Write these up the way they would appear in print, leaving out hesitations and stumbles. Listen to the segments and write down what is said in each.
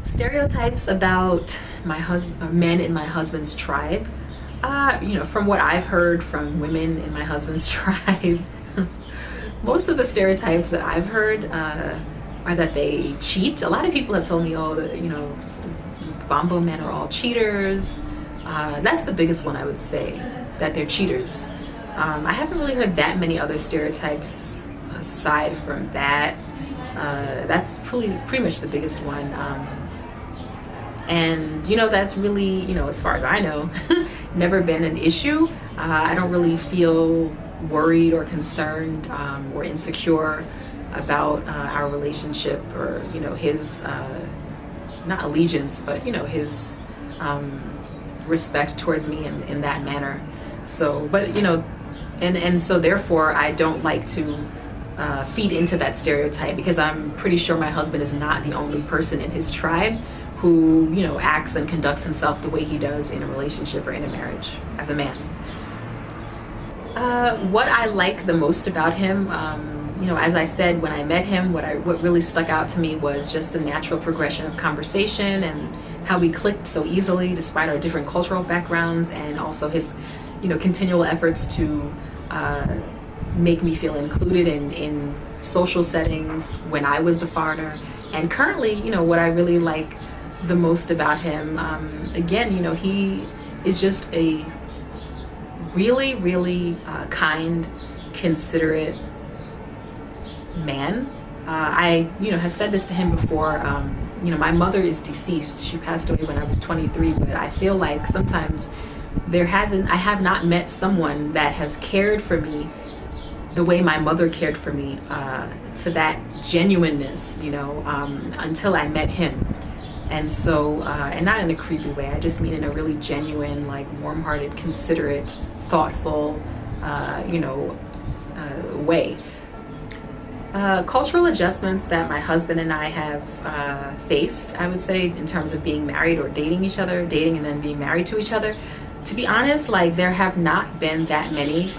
Stereotypes about men in my husband's tribe. From what I've heard from women in my husband's tribe, most of the stereotypes that I've heard are that they cheat. A lot of people have told me, oh, Vambo men are all cheaters. That's the biggest one, I would say, that they're cheaters. I haven't really heard that many other stereotypes aside from that. That's pretty much the biggest one. And that's really, as far as I know, never been an issue. I don't really feel worried or concerned or insecure about our relationship, or his not allegiance, but his respect towards me in that manner. So, but and so therefore I don't like to feed into that stereotype, because I'm pretty sure my husband is not the only person in his tribe who acts and conducts himself the way he does in a relationship or in a marriage as a man. What I like the most about him, as I said, when I met him, what really stuck out to me was just the natural progression of conversation and how we clicked so easily despite our different cultural backgrounds, and also his continual efforts to make me feel included in social settings when I was the foreigner. And currently, what I really like the most about him, again, he is just a really, really kind, considerate man. I have said this to him before. My mother is deceased. She passed away when I was 23, but I feel like sometimes I have not met someone that has cared for me the way my mother cared for me, to that genuineness, until I met him. And so, and not in a creepy way, I just mean in a really genuine, like warm-hearted, considerate, thoughtful, way. Cultural adjustments that my husband and I have faced, I would say, in terms of being married or dating each other, dating and then being married to each other. To be honest, there have not been that many.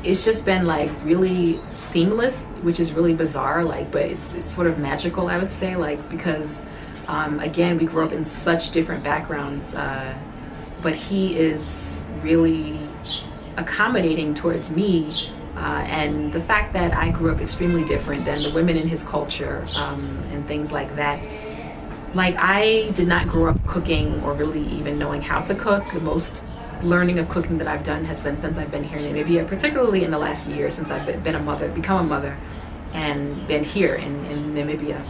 It's just been really seamless, which is really bizarre, but it's sort of magical, I would say, because again, we grew up in such different backgrounds, but he is really accommodating towards me, and the fact that I grew up extremely different than the women in his culture, and things like that. I did not grow up cooking or really even knowing how to cook. The most learning of cooking that I've done has been since I've been here in Namibia, particularly in the last year since I've become a mother, and been here in Namibia.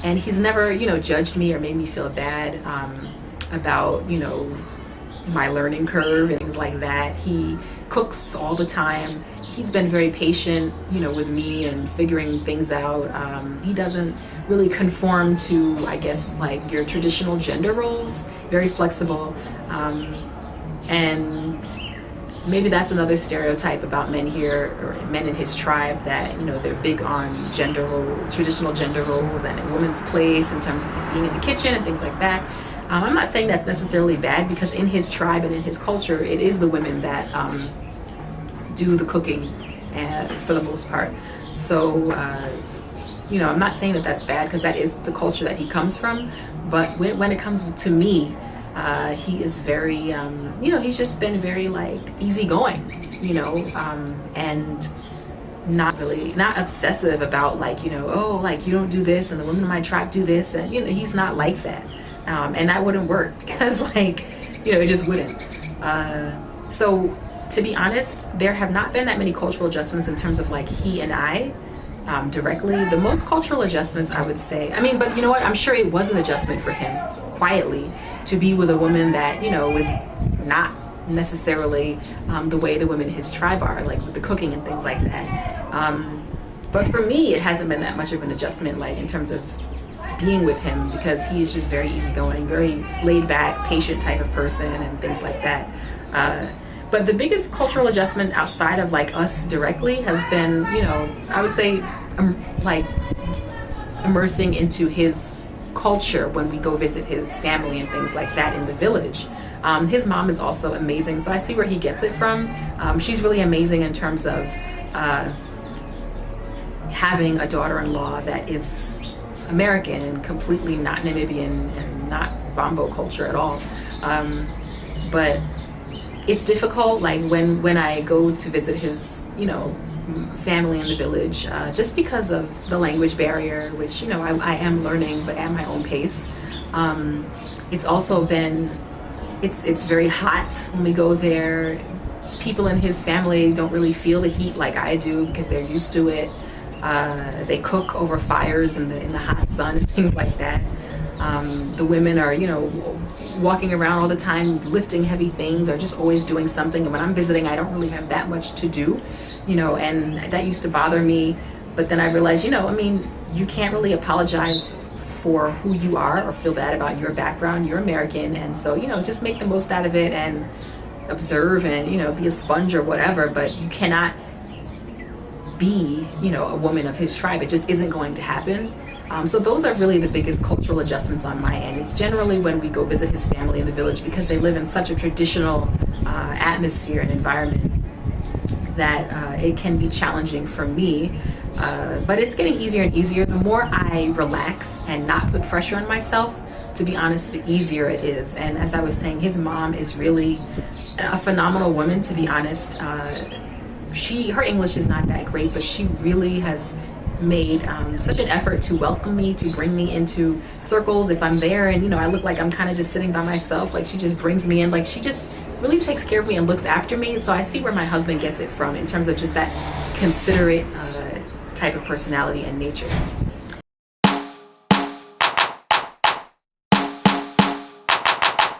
And he's never, judged me or made me feel bad about, my learning curve and things like that. He cooks all the time. He's been very patient, with me and figuring things out. He doesn't really conform to, I guess, your traditional gender roles. Very flexible. And maybe that's another stereotype about men here, or men in his tribe, that they're big on gender roles, traditional gender roles, and a woman's place in terms of being in the kitchen and things like that. I'm not saying that's necessarily bad, because in his tribe and in his culture, it is the women that do the cooking, for the most part. So I'm not saying that that's bad, because that is the culture that he comes from. But when it comes to me, he is very, he's just been very easygoing, and not obsessive about you don't do this and the women in my tribe do this, and he's not like that, and that wouldn't work, because it just wouldn't. So to be honest, there have not been that many cultural adjustments in terms of he and I. Directly, the most cultural adjustments, I would say, but you know what, I'm sure it was an adjustment for him, quietly, to be with a woman that was not necessarily the way the women in his tribe are, with the cooking and things like that. But for me, it hasn't been that much of an adjustment, in terms of being with him, because he's just very easygoing, very laid back, patient type of person and things like that. But the biggest cultural adjustment outside of us directly has been, I would say, immersing into his culture when we go visit his family and things like that in the village. His mom is also amazing, so I see where he gets it from. She's really amazing in terms of having a daughter-in-law that is American and completely not Namibian and not Vombo culture at all. But it's difficult, like when I go to visit his, family in the village, just because of the language barrier, which, I am learning, but at my own pace. It's also been, it's very hot when we go there. People in his family don't really feel the heat like I do because they're used to it. They cook over fires in the hot sun, things like that. The women are, walking around all the time, lifting heavy things, or just always doing something. And when I'm visiting, I don't really have that much to do, and that used to bother me. But then I realized, you can't really apologize for who you are or feel bad about your background. You're American, and so, just make the most out of it and observe and, be a sponge or whatever. But you cannot be, a woman of his tribe. It just isn't going to happen. So those are really the biggest cultural adjustments on my end. It's generally when we go visit his family in the village, because they live in such a traditional atmosphere and environment that it can be challenging for me. But it's getting easier and easier. The more I relax and not put pressure on myself, to be honest, the easier it is. And as I was saying, his mom is really a phenomenal woman, to be honest. Her English is not that great, but she really has made such an effort to welcome me, to bring me into circles if I'm there and I look like I'm kind of just sitting by myself. Like, she just brings me in, like she just really takes care of me and looks after me. So I see where my husband gets it from in terms of just that considerate type of personality and nature.